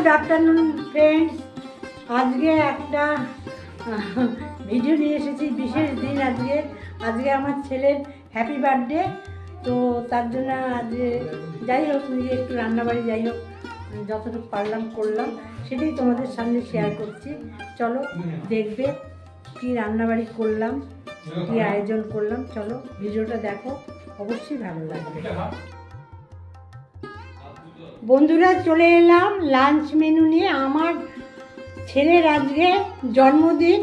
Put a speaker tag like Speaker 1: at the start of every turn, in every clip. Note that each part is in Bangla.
Speaker 1: Good afternoon friends. আজকে একটা ভিডিও নিয়ে এসেছি, বিশেষ দিন আজকে। আজকে আমার ছেলের হ্যাপি বার্থডে, তো তার জন্য আজকে যাই হোক নিজে একটু রান্নাবাড়ি যাই হোক যতটুকু পারলাম করলাম, সেটাই তোমাদের সামনে শেয়ার করছি। চলো দেখবে কি রান্নাবাড়ি করলাম, কি আয়োজন করলাম। চলো ভিডিওটা দেখো, অবশ্যই ভালো লাগবে। বন্ধুরা চলে এলাম লাঞ্চ মেনু নিয়ে। আমার ছেলের আজকে জন্মদিন,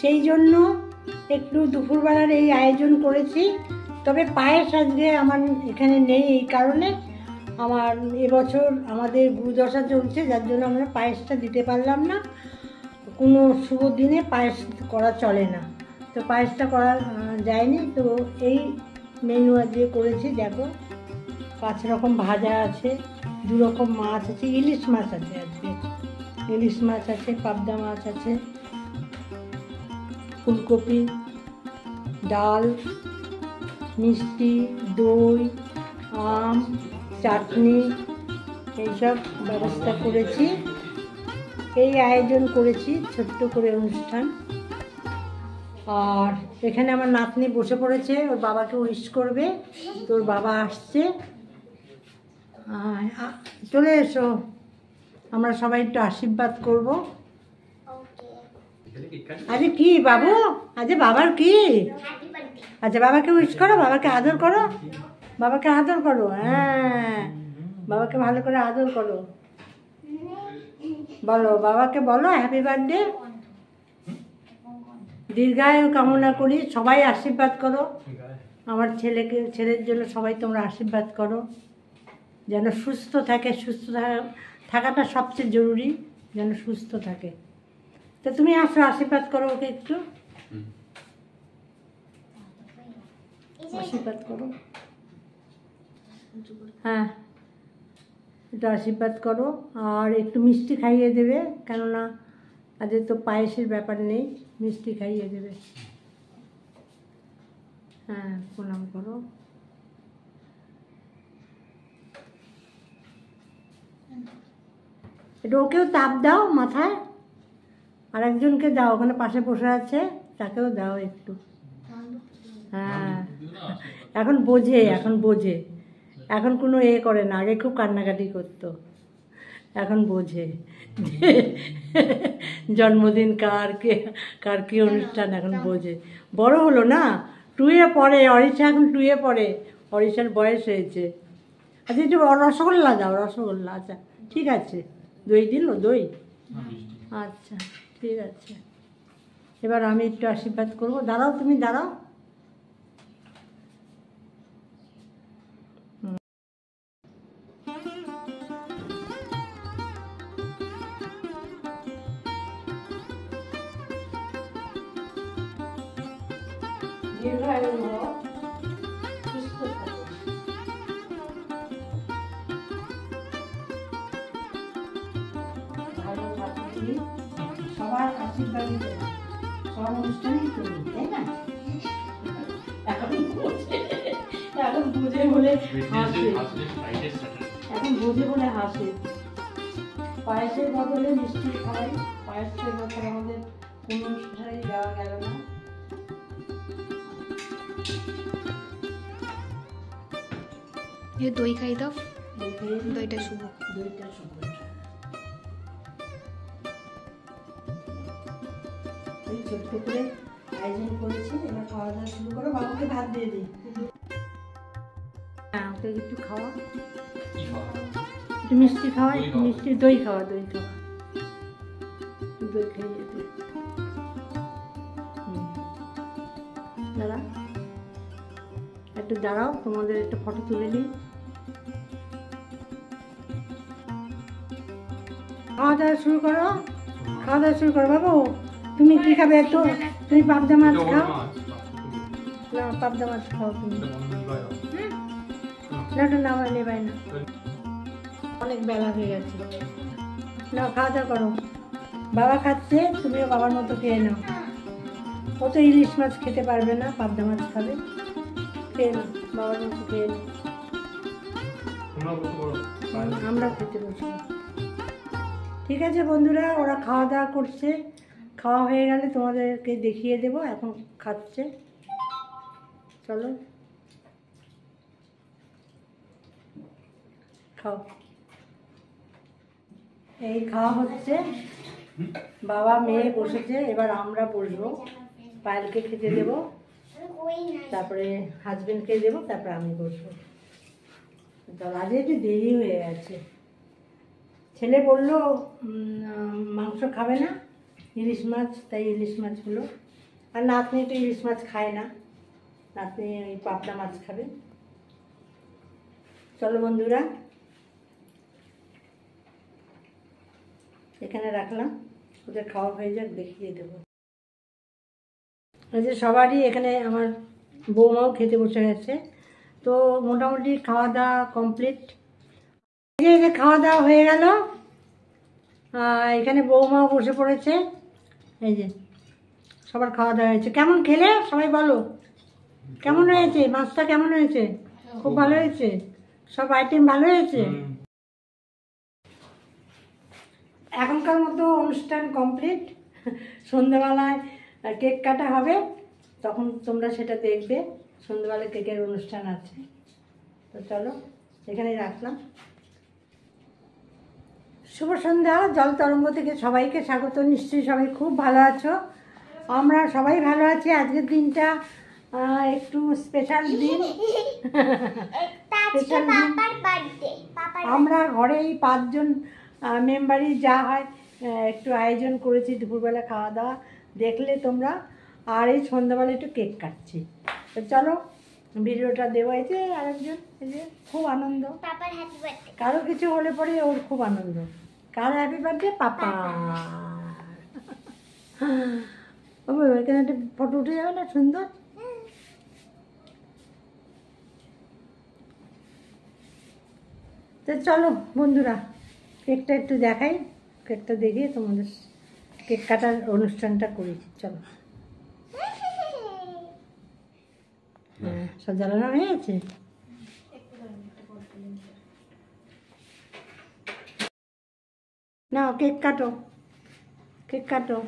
Speaker 1: সেই জন্য একটু দুপুরবেলার এই আয়োজন করেছি। তবে পায়েস আজকে আমার এখানে নেই, এই কারণে আমার এবছর আমাদের গুরুদশা চলছে, যার জন্য আমরা পায়েসটা দিতে পারলাম না। কোনো শুভ দিনে পায়েস করা চলে না, তো পায়েসটা করা যায়নি। তো এই মেনু আজকে করেছি। দেখো 5 রকম ভাজা আছে, 2 রকম মাছ আছে, ইলিশ মাছ আছে আজকে, ইলিশ মাছ আছে, পাবদা মাছ আছে, ফুলকপি, ডাল, মিষ্টি, দই, আম, চাটনি, এইসব ব্যবস্থা করেছি। এই আয়োজন করেছি, ছোট্ট করে অনুষ্ঠান। আর এখানে আমার নাতনি বসে পড়েছে, ওর বাবাকে উইশ করবে। তোর বাবা আসছে, চলে এসো, আমরা সবাই একটু আশীর্বাদ করব। আরে কি বাবু, আজ বাবার কি? আচ্ছা বাবাকে উইশ করো, বাবাকে আদর করো, বাবাকে আদর করো। হ্যাঁ, বাবাকে ভালো করে আদর করো, বলো বাবাকে, বলো হ্যাপি বার্থডে। দীর্ঘায়ু কামনা করি, সবাই আশীর্বাদ করো। আমার ছেলের জন্য সবাই তোমরা আশীর্বাদ করো, যেন সুস্থ থাকে। সুস্থ থাকাটা সবচেয়ে জরুরি, যেন সুস্থ থাকে। তো তুমি আসো, আশীর্বাদ করো ওকে একটু, আশীর্বাদ করো। হ্যাঁ, একটু আশীর্বাদ করো। আর একটু মিষ্টি খাইয়ে দেবে, কেননা আজকে তো পায়েসের ব্যাপার নেই, মিষ্টি খাইয়ে দেবে। হ্যাঁ, প্রণাম করো। এটা ওকেও তাপ দাও মাথায়, আর একজনকে দাও, ওখানে পাশে বসে আছে, তাকেও দাও একটু। হ্যাঁ, এখন বোঝে, এখন কোনো করে না, আগে খুব কান্নাকাটি করতো, এখন বোঝে জন্মদিন কার কি অনুষ্ঠান, এখন বোঝে। বড় হলো না, 2-এ পড়ে, অরিষা এখন 2-এ পড়ে, অরিষার বয়স হয়েছে। আচ্ছা একটু রসগোল্লা দাও, রসগোল্লা। আচ্ছা ঠিক আছে, দই দিল, দই, আচ্ছা ঠিক আছে। এবার আমি একটু আশীর্বাদ করবো, দাঁড়াও, তুমি দাঁড়াও। সবার আশীর্বাদ সব অনুষ্ঠানই করি, তাই না? এখন বুঝে বলে হাসে, এখন বুঝে বলে হাসে। পায়েসের বদলে মিষ্টি খাই, পায়েসের বদলে আমাদের কোনো অনুষ্ঠানেই দেওয়া গেল না।
Speaker 2: দই খাই দাও, দইটা শুভ,
Speaker 1: দইটা শুভ। এই ছোট্ট করে আয়োজন করেছি, এবার খাওয়া দাওয়া শুরু করো। বাবুকে ভাত দিয়ে দিই। হ্যাঁ, ওকে একটু খাওয়া, একটু মিষ্টি খাওয়া, একটু মিষ্টি, দই খাওয়া, দই খাইয়ে দিই। দাঁড়া একটু, দাঁড়াও, তোমাদের একটা ফটো তুলে নিই। খাওয়া দাওয়া শুরু করো, খাওয়া দাওয়া শুরু করো। বাবু তুমি কি খাবে? একটু তুমি পাবদা মাছ খাও না, পাবদা মাছ খাও তুমি। না না, নেবাই না, অনেক বেলা হয়ে গেছে। না, খাওয়া দাওয়া করো। বাবা খাচ্ছে, তুমিও বাবার মতো খেয়ে নাও। ও তো ইলিশ মাছ খেতে পারবে না, পাবদা মাছ খাবে, খেয়ে নাও, বাবার মতো খেয়ে নাও। আমরা খেতে বসি। ঠিক আছে বন্ধুরা, ওরা খাওয়া দাওয়া করছে, খাওয়া হয়ে গেলে তোমাদেরকে দেখিয়ে দেবো। এখন খাচ্ছে, চলো খাও। এই খাওয়া হচ্ছে, বাবা মেয়ে বসেছে, এবার আমরা বসবো। পায়েলকে খেতে দেবো, তারপরে হাজবেন্ডকে দেবো, তারপরে আমি বসবো। চল, আজ একটু দেরি হয়ে গেছে। ছেলে বললো মাংস খাবে না, ইলিশ মাছ, তাই ইলিশ মাছ হলো। আর নাতনি তো ইলিশ মাছ খায় না, নাতনি ওই পাবদা মাছ খাবে। চলো বন্ধুরা, এখানে রাখলাম, ওদের খাওয়া হয়ে যাক, দেখিয়ে দেবো। এই যে সবারই এখানে, আমার বৌমাও খেতে বসে গেছে। তো মোটামুটি খাওয়া দাওয়া কমপ্লিট। এই যে খাওয়া দাওয়া হয়ে গেল, এখানে বৌমাও বসে পড়েছে। এই যে সবার খাওয়া দাওয়া হয়েছে। কেমন খেলে সবাই বলো, কেমন হয়েছে মাছটা, কেমন হয়েছে? খুব ভালো হয়েছে, সব আইটেম ভালো হয়েছে। এখনকার মতো অনুষ্ঠান কমপ্লিট। সন্ধ্যেবেলায় কেক কাটা হবে, তখন তোমরা সেটা দেখবে। সন্ধ্যেবেলায় কেকের অনুষ্ঠান আছে। তো চলো, এখানেই রাখলাম। শুভ সন্ধ্যা, জল তরঙ্গ থেকে সবাইকে স্বাগত। নিশ্চয়ই সবাই খুব ভালো আছো, আমরা সবাই ভালো আছি। আজকের দিনটা একটু স্পেশাল দিন। আমরা ঘরে এই 5 জন মেম্বারই যা হয় একটু আয়োজন করেছি, দুপুরবেলা খাওয়া দাওয়া দেখলে তোমরা। আর এই সন্ধ্যাবেলা একটু কেক কাটছি। তো চলো ভিডিওটা দেবো। এই যে আরেকজন, এই যে খুব আনন্দ, কারো কিছু হলে পরে ওর খুব আনন্দ। কার হ্যাপি বার্থডে? পাপা। ও এখানে একটা ফটো উঠে যাবে না, সুন্দর। তো চলো বন্ধুরা, কেকটা একটু দেখাই, কেকটা দেখিয়ে তোমাদের কেক কাটার অনুষ্ঠানটা করেছি। চলো, হ্যাঁ সব জ্বালানো হয়ে গেছে। নাও কেক কাটো, কেক কাটো।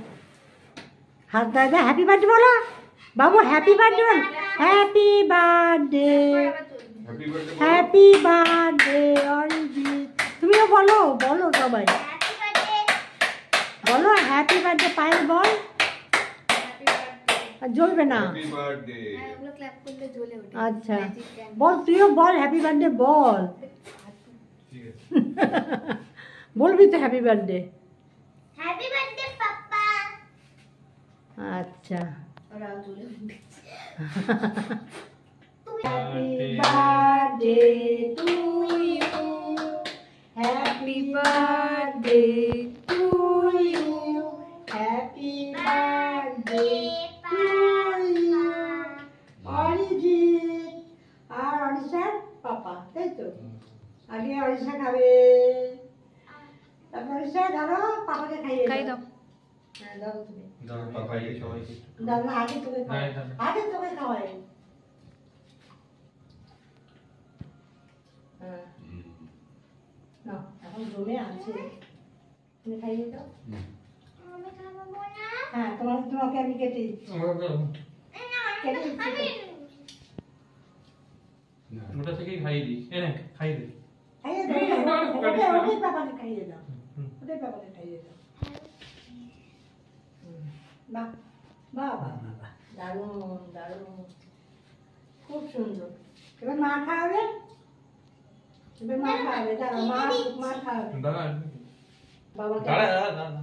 Speaker 1: হাত দাদা হ্যাপি বার্থডে বলো বাবু, হ্যাপি বার্থডে বলো। Happy birthday, happy birthday Arijit. তুমিও বলো, বলো সবাই বলো হ্যাপি বার্থডে। পায়েল বল, জ্বলবে না। আচ্ছা বল, তুইও বল হ্যাপি বার্থডে বল। বলবি তো হ্যাপি বার্থডে। আচ্ছা, happy birthday to you, happy birthday to you, happy birthday to you. Arijit আর অরিশার পাপা, তাই তো? আগে অরিশা খাবে, তারপর অরিশা ধরো, পাপাকে খাইয়ে দাও। হ্যাঁ দাও তুমি, দাও পাপাকে সবাই দাও না, আগে তোকে খাওয়াই, আগে তোকে খাওয়াই। হ্যাঁ নাও, এখন জমে আছে, তুমি খাইয়ে দাও। হ্যাঁ তোমাকে আমি কেটে দিচ্ছি, কেটে দিচ্ছি।
Speaker 3: ওটা থেকেই খাইয়ে দিই, এনে খাইয়ে দে,
Speaker 1: খাইয়ে দাও, ওটাই পাপাকে খাইয়ে দাও, ওটাই পাপাকে খাইয়ে দাও। বাহ বাহ বাহ বাহ, দারুণ দারুণ, খুব সুন্দর। এবার মা খাওয়াবে, এবার মা খাওয়াবে, দাঁড়া মা খাওয়াবে।
Speaker 3: দাঁড়া
Speaker 1: বাবাকে
Speaker 3: দাঁড়া দাঁড়া দাঁড়া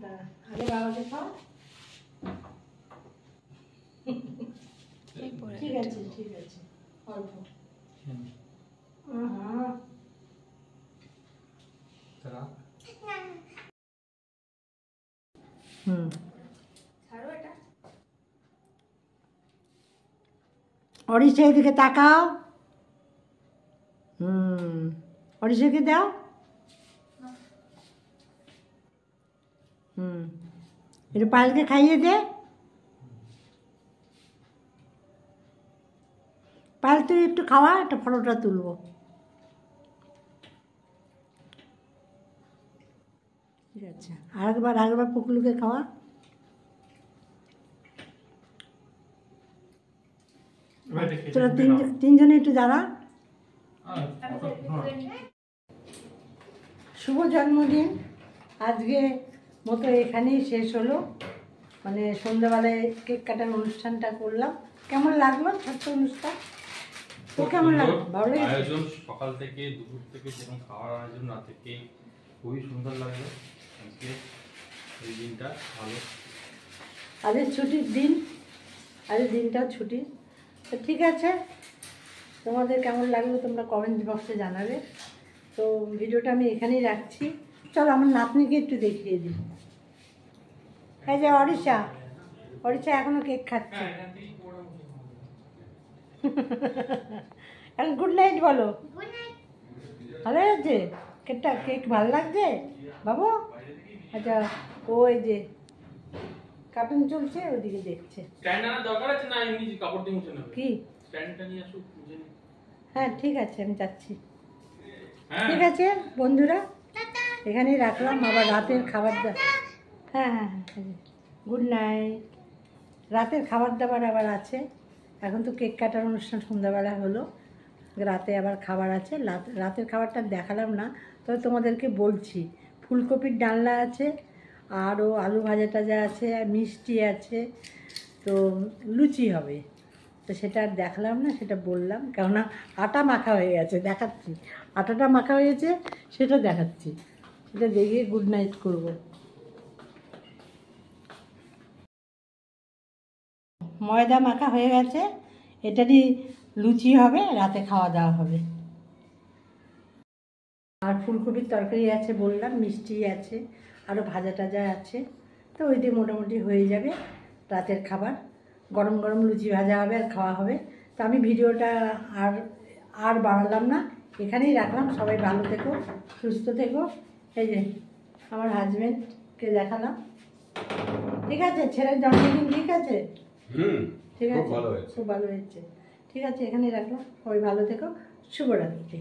Speaker 1: দাঁড়া, আগে বাবাকে খাও। ঠিক আছে ঠিক আছে, অল্প। হুম, অরিশা এদিকে তাকাও। অরিশাকে দাও। একটু পায়েলকে খাইয়ে দে। পায়েল তুই একটু খাওয়া, একটা ফটোটা তুলবো। ঠিক আচ্ছা আরেকবার পুকলুকে খাওয়া। তোরা তিনজনে একটু দাঁড়া। শুভ জন্মদিন আজকে মতো এখানেই শেষ হলো, মানে সন্ধ্যাবেলায় কেক কাটার অনুষ্ঠানটা করলাম। কেমন লাগলো ছোট্ট অনুষ্ঠান? তো কেমন লাগলো? ভালো লেগেছে?
Speaker 3: আয়োজন সকাল থেকে দুপুর থেকে যেরকম খাওয়ার আয়োজন রাতে কেক, খুবই সুন্দর লাগলো। আজকে এই দিনটা ভালো।
Speaker 1: আজকে ছুটির দিন, আজকের দিনটাও ছুটি। তো ঠিক আছে, তোমাদের কেমন লাগলো তোমরা কমেন্ট বক্সে জানাবে। তো ভিডিওটা আমি এখানেই রাখছি। চলো আমার নাতনিকে একটু দেখিয়ে দিই। এই যে অরিশা এখনো কেক খাচ্ছে। এখন গুড নাইট বলো। ভালো লাগছে কেক ভালো লাগছে বাবু? আচ্ছা ওই যে কার্টুন চলছে ওইদিকে দেখছে।
Speaker 3: স্ট্যান্ড আনার দরকার আছে না এমনি কাপড় দিয়ে মুছে নেবে?
Speaker 1: কি
Speaker 3: স্ট্যান্ডটা নিয়ে আসুক, মুছে নিই।
Speaker 1: হ্যাঁ ঠিক আছে, আমি যাচ্ছি।
Speaker 3: হ্যাঁ
Speaker 1: ঠিক আছে বন্ধুরা, এখানেই রাখলাম। আবার রাতের খাবার হ্যাঁ, গুড নাইট। রাতের খাবার দাবার আবার আছে। এখন তো কেক কাটার অনুষ্ঠান সন্ধ্যাবেলা হলো, রাতে আবার খাবার আছে। রাতের খাবারটা দেখালাম না, তবে তোমাদেরকে বলছি ফুলকপির ডালনা আছে, আরও আলু ভাজা টাজা আছে, আর মিষ্টি আছে, তো লুচি হবে। তো সেটা আর দেখালাম না, সেটা বললাম, কেননা আটা মাখা হয়ে গেছে, দেখাচ্ছি। আটাটা মাখা হয়েছে সেটা দেখাচ্ছি, সেটা দেখে গুড নাইট করবো। ময়দা মাখা হয়ে গেছে, এটারই লুচি হবে, রাতে খাওয়া দাওয়া হবে। আর ফুলকপির তরকারি আছে বললাম, মিষ্টি আছে, আরও ভাজা টাজা আছে। তো ওই দিয়ে মোটামুটি হয়ে যাবে রাতের খাবার। গরম গরম লুচি ভাজা হবে আর খাওয়া হবে। তো আমি ভিডিওটা আর বাড়ালাম না, এখানেই রাখলাম। সবাই ভালো থেকো, সুস্থ থেকো। এই যে আমার হাজব্যান্ডকে দেখালাম। ঠিক আছে, ছেলের জন্মদিন ঠিক আছে? ঠিক আছে, খুব ভালো হয়েছে। ঠিক আছে, এখানেই রাখলাম। সবাই ভালো থেকো, শুভরাত্রি।